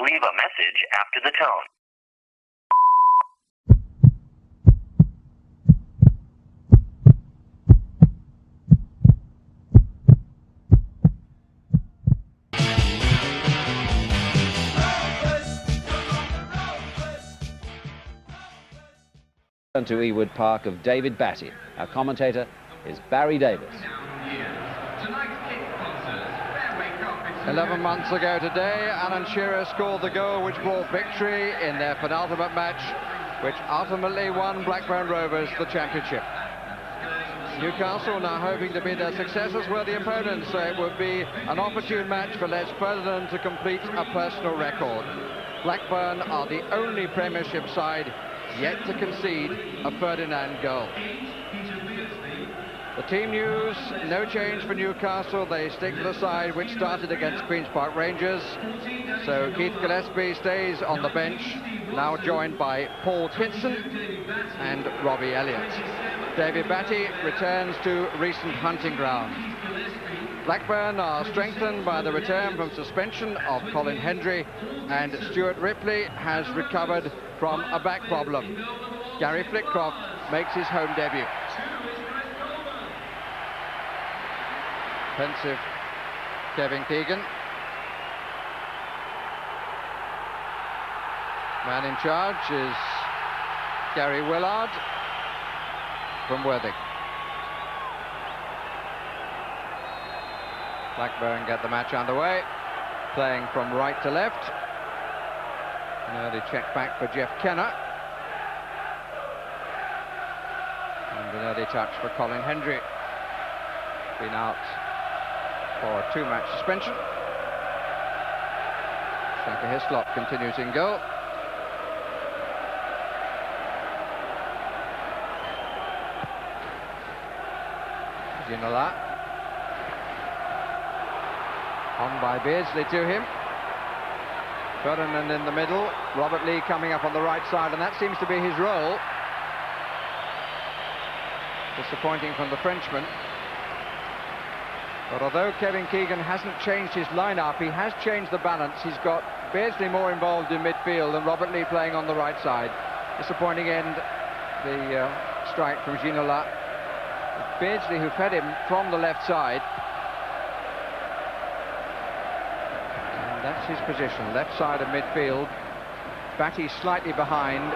leave a message after the tone. To Ewood Park of David Batty. Our commentator is Barry Davis. 11 months ago today, Alan Shearer scored the goal which brought victory in their penultimate match, which ultimately won Blackburn Rovers the championship. Newcastle now hoping to be their successors were the opponents, so it would be an opportune match for Les Ferdinand to complete a personal record. Blackburn are the only Premiership side yet to concede a Ferdinand goal. The team news, no change for Newcastle. They stick to the side which started against Queen's Park Rangers. So Keith Gillespie stays on the bench, now joined by Paul Kitson and Robbie Elliott. David Batty returns to recent hunting ground. Blackburn are strengthened by the return from suspension of Colin Hendry, and Stuart Ripley has recovered from a back problem. Gary Flitcroft makes his home debut. Pensive Kevin Keegan. Man in charge is Gary Willard from Worthing. Blackburn get the match underway, playing from right to left. An early check back for Jeff Kenner. And an early touch for Colin Hendry. Been out for a 2-match suspension. Shaka Hislop continues in goal. Ginola. On by Beardsley to him. Ferdinand in the middle. Robert Lee coming up on the right side, and that seems to be his role. Disappointing from the Frenchman. But although Kevin Keegan hasn't changed his lineup, he has changed the balance. He's got Beardsley more involved in midfield and Robert Lee playing on the right side. Disappointing end, the strike from Ginola. Beardsley, who fed him from the left side. And that's his position, left side of midfield. Batty slightly behind.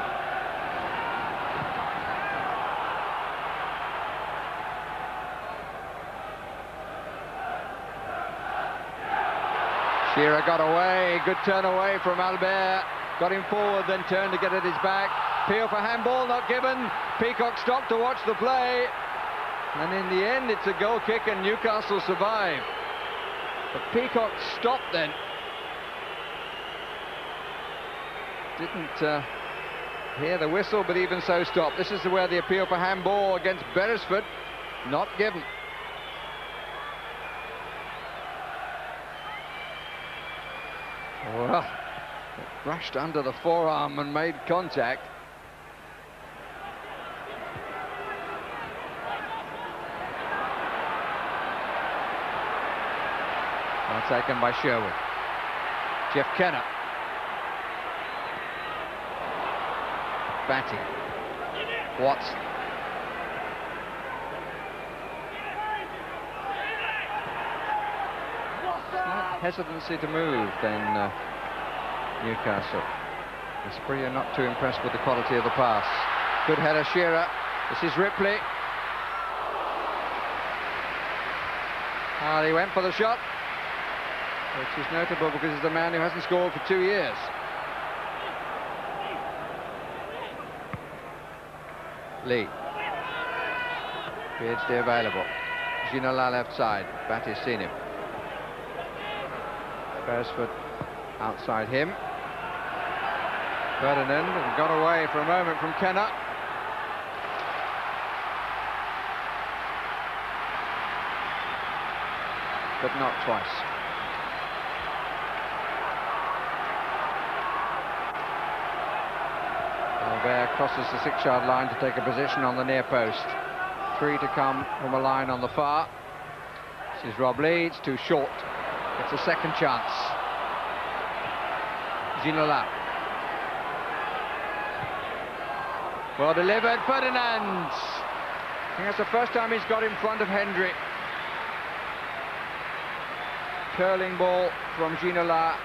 Shearer got away, good turn away from Albert, got him forward, then turned to get at his back. Appeal for handball, not given. Peacock stopped to watch the play, and in the end it's a goal kick and Newcastle survive. But Peacock stopped then. Didn't hear the whistle, but even so stopped. This is where the appeal for handball against Beresford, not given. Well, it brushed under the forearm and made contact. Well taken by Sherwood. Jeff Kenner. Batty. Watson. Slight hesitancy to move then Newcastle. Esprit are not too impressed with the quality of the pass. Good header, Shearer. This is Ripley. He went for the shot, which is notable because he's the man who hasn't scored for 2 years. Lee. Beardsley available. Ginola left side. Batty's seen him. Beresford outside him. Ferdinand got away for a moment from Kenner. But not twice. Albert crosses the 6-yard line to take a position on the near post. 3 to come from a line on the far. This is Rob Lee, it's too short. It's a second chance. Ginola. Well delivered, Ferdinand. I think that's the first time he's got in front of Hendry. Curling ball from Ginola.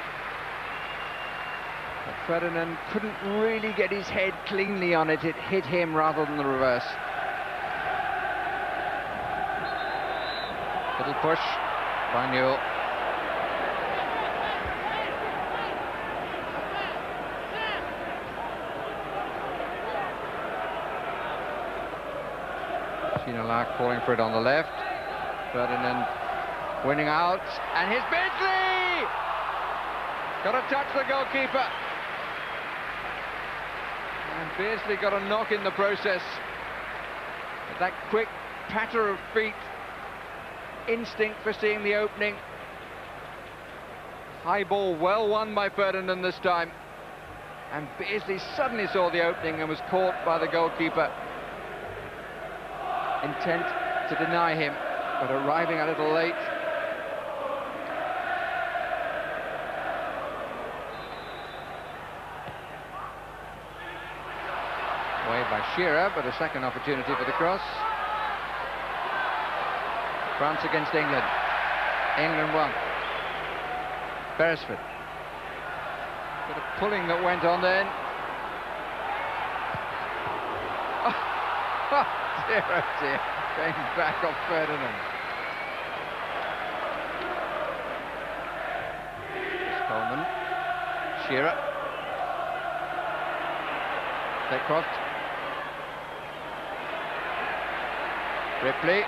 But Ferdinand couldn't really get his head cleanly on it. It hit him rather than the reverse. Little push by Newell. Ginola calling for it on the left. Ferdinand winning out, and here's Beardsley! Got to touch the goalkeeper. And Beardsley got a knock in the process. But that quick patter of feet, instinct for seeing the opening. High ball well won by Ferdinand this time. And Beardsley suddenly saw the opening and was caught by the goalkeeper. Intent to deny him, but arriving a little late. Away by Shearer, but a second opportunity for the cross. France against England. England won. Beresford. Bit of pulling that went on then. Oh, dear, oh dear. Going back off Ferdinand. Coleman. Shearer. Beckcroft. Ripley.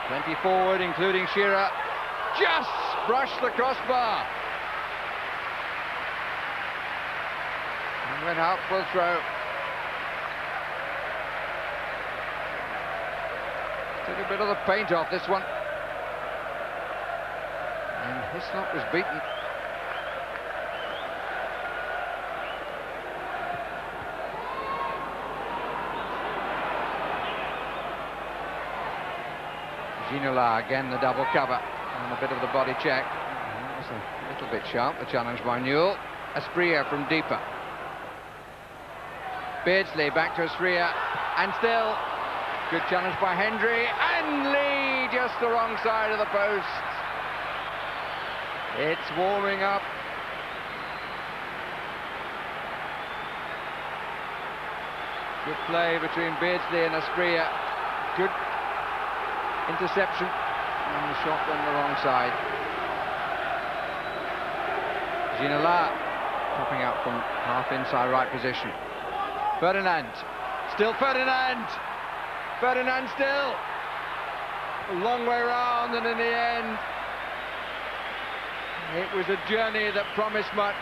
Plenty forward, including Shearer. Just brushed the crossbar. And went out for a throw. Took a bit of the paint off this one. And Hislop was beaten. Ginola again, the double cover, and a bit of the body check. That was a little bit sharp, the challenge by Newell. Asprilla from deeper. Beardsley back to Asprilla, and still good challenge by Hendry, and Lee just the wrong side of the post. It's warming up. Good play between Beardsley and Asprilla. Good interception, and the shot went the wrong side. Ginola popping out from half inside right position. Ferdinand, still Ferdinand! Ferdinand still! A long way round, and in the end, it was a journey that promised much,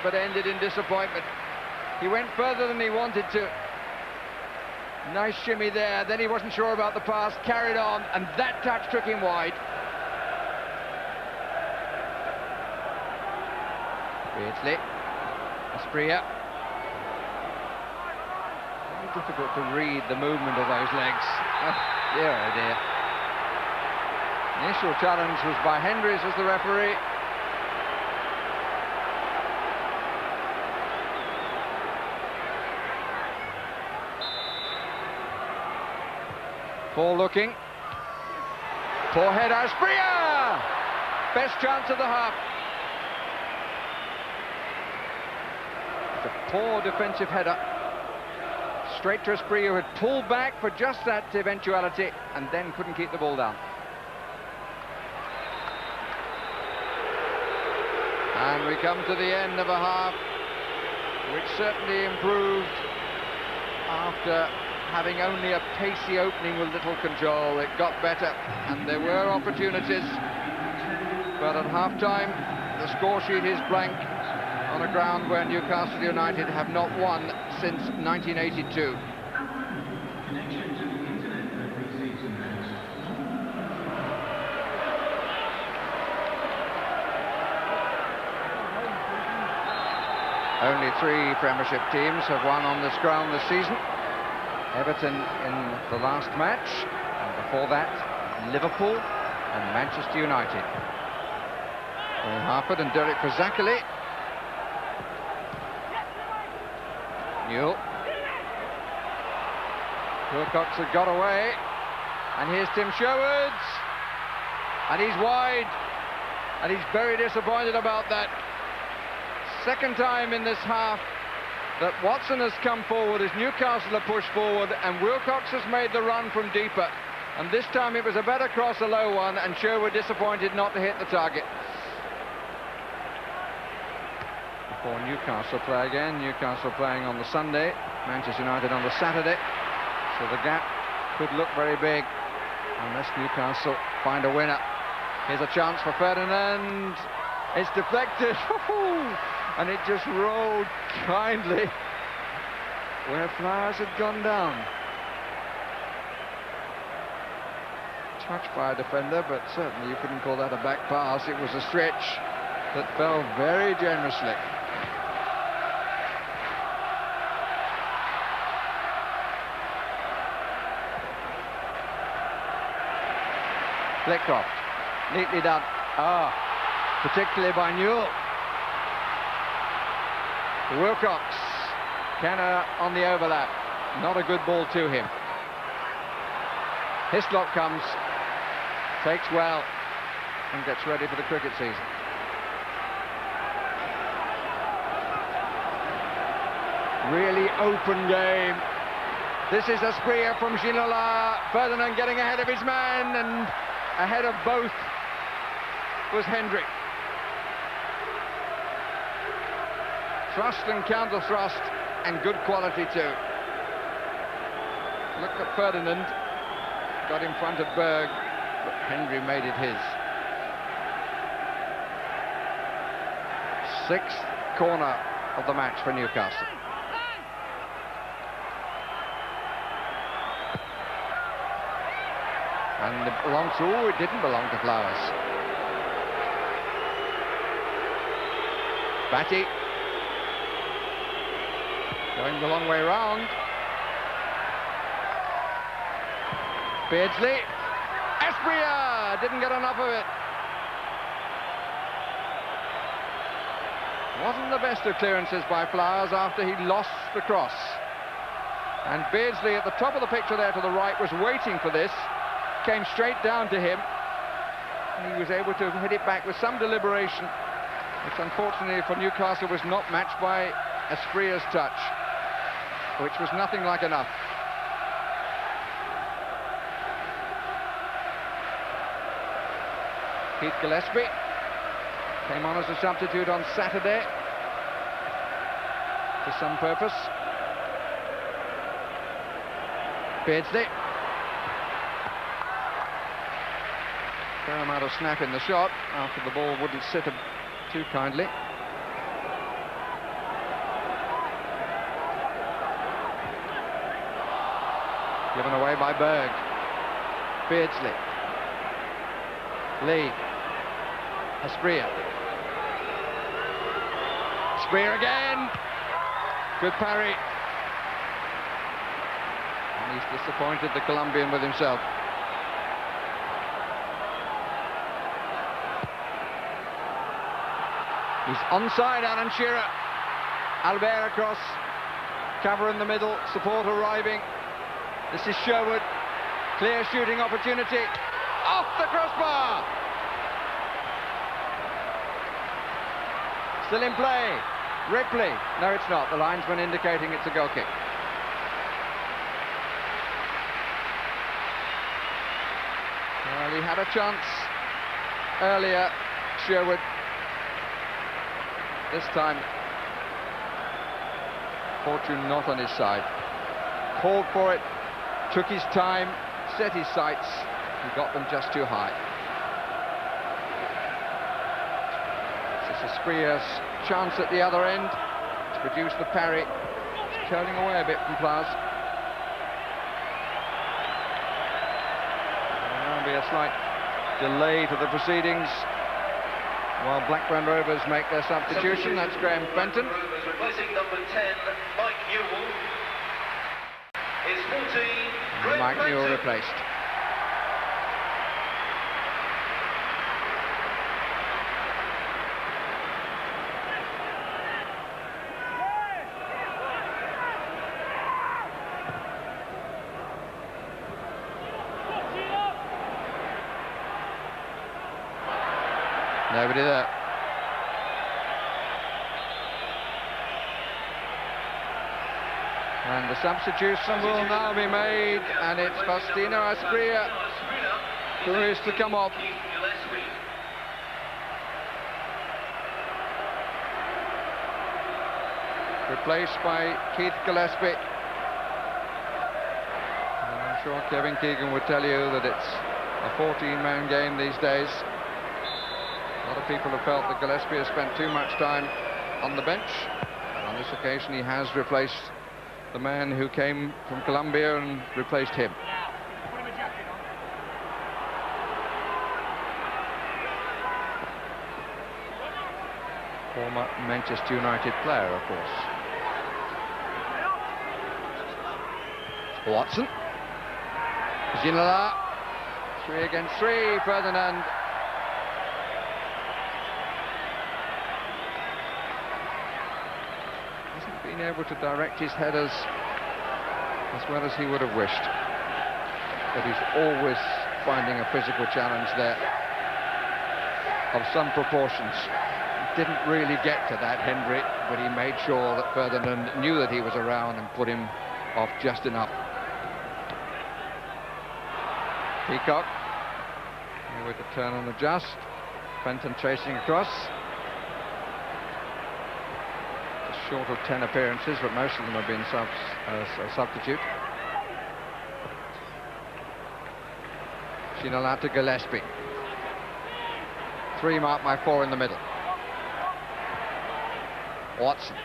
but ended in disappointment. He went further than he wanted to. Nice shimmy there, then he wasn't sure about the pass, carried on, and that touch took him wide. Beardsley, Asprilla. Very difficult to read the movement of those legs. Oh dear, oh dear. Initial challenge was by Hendry, says the referee. Ball looking. Poor header, Asprilla! Best chance of the half. It's a poor defensive header. Straight to Asprilla, who had pulled back for just that eventuality and then couldn't keep the ball down. And we come to the end of a half which certainly improved after having only a pacey opening with little control. It got better, and there were opportunities, but at half-time the score sheet is blank on a ground where Newcastle United have not won since 1982. Only 3 Premiership teams have won on this ground this season. Everton in the last match, and before that, Liverpool and Manchester United. Paul Harford and Derek Fazackerley Newell. Wilcox had got away, and here's Tim Sherwood's, and he's wide, and he's very disappointed about that. Second time in this half that Watson has come forward as Newcastle have pushed forward, and Wilcox has made the run from deeper, and this time it was a better cross, a low one, and Sherwood disappointed not to hit the target. Before Newcastle play again, Newcastle playing on the Sunday, Manchester United on the Saturday, so the gap could look very big unless Newcastle find a winner. Here's a chance for Ferdinand. It's deflected, and it just rolled kindly where Flowers had gone down. Touched by a defender, but certainly you couldn't call that a back pass. It was a stretch that fell very generously. Flickcroft, neatly done. Particularly by Newell. Wilcox, Kenner on the overlap. Not a good ball to him. Hislop comes, takes well, and gets ready for the cricket season. Really open game. This is a spree from Ginola. Ferdinand getting ahead of his man, and ahead of both was Hendrick. Thrust and counter thrust, and good quality too. Look at Ferdinand, got in front of Berg, but Hendry made it his. Sixth corner of the match for Newcastle. And it belongs to, it didn't belong to Flowers. Batty going the long way round. Beardsley. Espria didn't get enough of it. Wasn't the best of clearances by Flowers after he lost the cross. And Beardsley at the top of the picture there to the right was waiting for this. Came straight down to him. And he was able to hit it back with some deliberation, which unfortunately for Newcastle was not matched by Espria's touch, which was nothing like enough. Keith Gillespie came on as a substitute on Saturday for some purpose. Beardsley. Fair amount of snap in the shot after the ball wouldn't sit too kindly. Given away by Berg. Beardsley. Lee. Espria. Espria again. Good parry. And he's disappointed, the Colombian, with himself. He's onside, Alan Shearer. Albert across. Cover in the middle. Support arriving. This is Sherwood. Clear shooting opportunity. Off the crossbar. Still in play. Ripley. No, it's not. The linesman indicating it's a goal kick. Well, he had a chance earlier, Sherwood. This time, fortune not on his side. Called for it, took his time, set his sights, and got them just too high. This is Espria's chance at the other end to produce the parry. It's curling away a bit from Flowers. There'll be a slight delay to the proceedings while Blackburn Rovers make their substitution. That's Graham Fenton. Replacing number 10, Mike Newell. Is 14, Mike Newell replaced. Nobody there. And the substitution will now be made, and it's Faustino Asprilla who is to come off. Replaced by Keith Gillespie. And I'm sure Kevin Keegan would tell you that it's a 14-man game these days. A lot of people have felt that Gillespie has spent too much time on the bench. And on this occasion he has replaced the man who came from Colombia and replaced him. Former Manchester United player, of course. Watson. Ginola. 3 against 3. Ferdinand. Hasn't been able to direct his headers as well as he would have wished. But he's always finding a physical challenge there of some proportions. Didn't really get to that, Hendry, but he made sure that Ferdinand knew that he was around and put him off just enough. Peacock with the turn and adjust. Fenton chasing across. Just short of 10 appearances, but most of them have been a substitute. Ginola to Gillespie. 3 marked by 4 in the middle. Watson.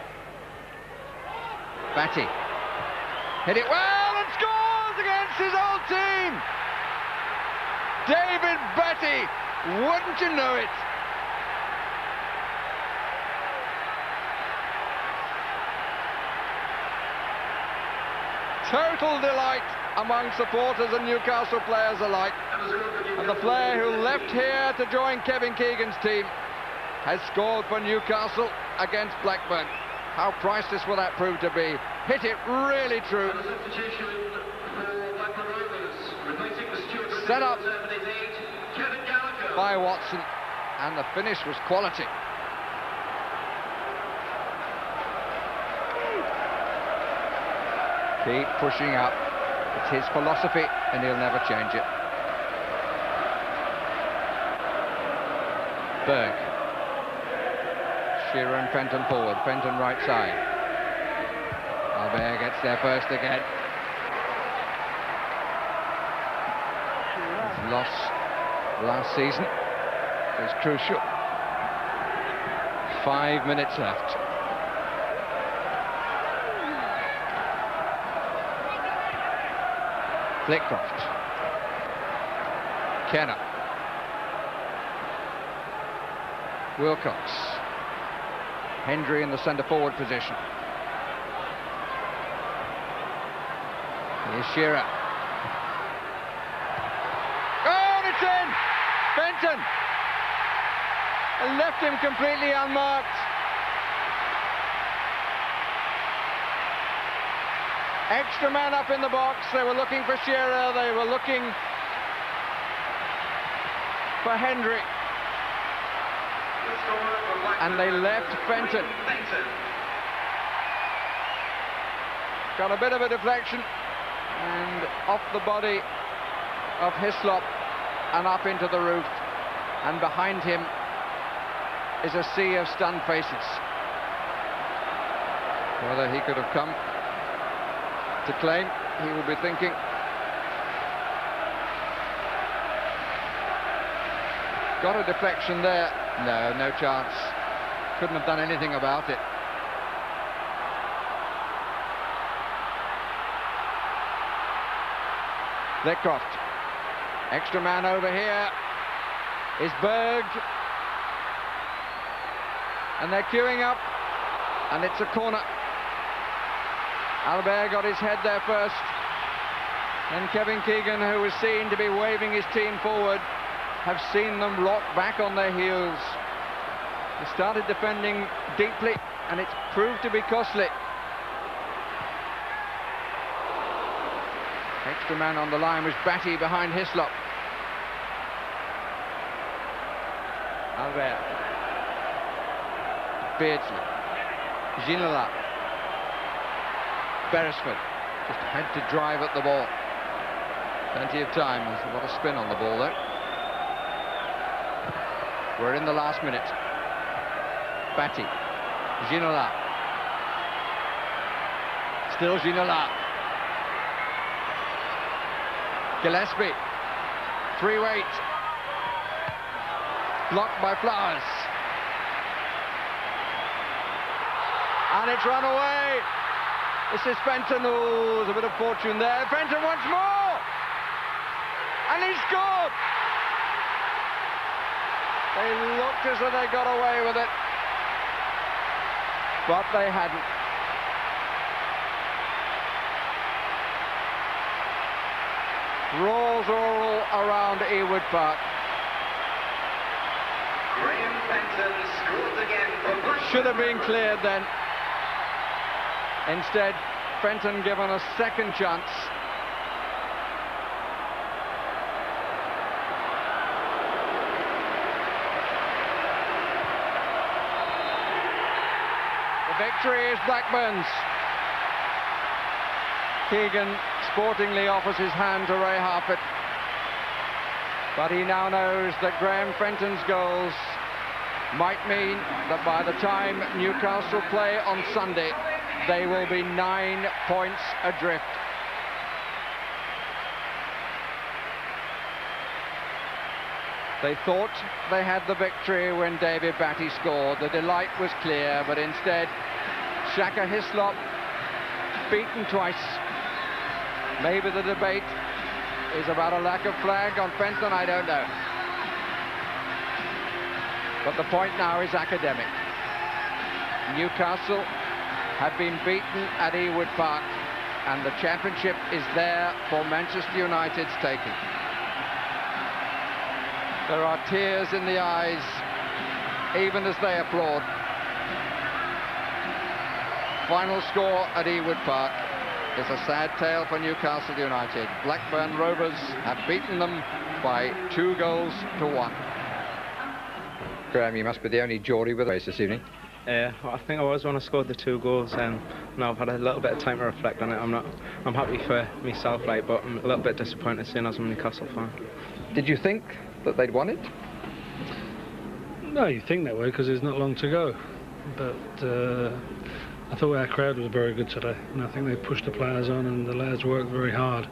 Batty. Hit it well and scores against his old team! David Batty, wouldn't you know it? Total delight among supporters and Newcastle players alike. And the player who left here to join Kevin Keegan's team has scored for Newcastle against Blackburn. How priceless will that prove to be? Hit it really true. Set up by Watson, and the finish was quality. Keep pushing up. It's his philosophy, and he'll never change it. Berg. Shearer and Fenton forward. Fenton right side. Albert gets there first again. His loss last season was crucial. 5 minutes left. Flitcroft. Kenner. Wilcox. Hendry in the centre forward position. Here's Shearer. Oh, and it's in! Fenton! And left him completely unmarked. Extra man up in the box. They were looking for Shearer. They were looking for Hendry. And they left Fenton. Got a bit of a deflection and off the body of Hislop and up into the roof, and behind him is a sea of stunned faces. Whether he could have come to claim, he will be thinking. Got a deflection there. No chance. Couldn't have done anything about it. Flitcroft. Extra man over here is Berg. And they're queuing up. And it's a corner. Albert got his head there first. And Kevin Keegan, who was seen to be waving his team forward, have seen them rock back on their heels. They started defending deeply, and it's proved to be costly. Extra man on the line was Batty behind Hislop. Albert. Beardsley. Ginola. Beresford. Just had to drive at the ball. Plenty of time. There's a lot of spin on the ball though. We're in the last minute. Batty. Ginola. Still Ginola. Gillespie. 3-weight. Blocked by Flowers. And it's run away. This is Fenton. Oh, there's a bit of fortune there. Fenton once more. And he scored. They looked as though they got away with it. But they hadn't. Roars all around Ewood Park. Graham Fenton scores again for Blackburn. Should have been cleared then. Instead, Fenton given a second chance. The victory is Blackburn's. Keegan sportingly offers his hand to Ray Harpett. But he now knows that Graham Fenton's goals might mean that by the time Newcastle play on Sunday, they will be 9 points adrift. They thought they had the victory when David Batty scored. The delight was clear, but instead, Shaka Hislop beaten twice. Maybe the debate is about a lack of flag on Fenton, I don't know. But the point now is academic. Newcastle have been beaten at Ewood Park, and the championship is there for Manchester United's taking. There are tears in the eyes, even as they applaud. Final score at Ewood Park is a sad tale for Newcastle United. Blackburn Rovers have beaten them by 2-1. Graham, you must be the only Geordie with us this evening. Well, I think I was when I scored the 2 goals, and now I've had a little bit of time to reflect on it. I'm happy for myself, like, but I'm a little bit disappointed seeing as I'm a Newcastle fan. Did you think that they'd won it? No, you think that way because there's not long to go. But I thought our crowd was very good today, and I think they pushed the players on, and the lads worked very hard.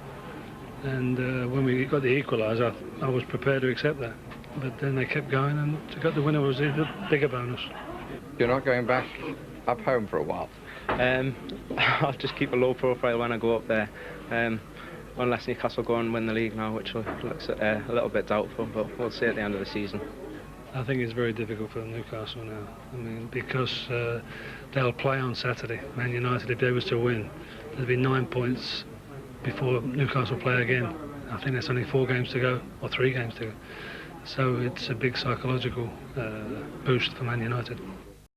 And when we got the equaliser, I was prepared to accept that. But then they kept going, and to get the winner was a bigger bonus. You're not going back up home for a while? I'll just keep a low profile when I go up there. Unless Newcastle go and win the league now, which looks a little bit doubtful, but we'll see at the end of the season. I think it's very difficult for Newcastle now. I mean, because they'll play on Saturday. Man United, if they was to win, there'd be 9 points before Newcastle play again. I think there's only 4 games to go, or 3 games to go. So it's a big psychological boost for Man United.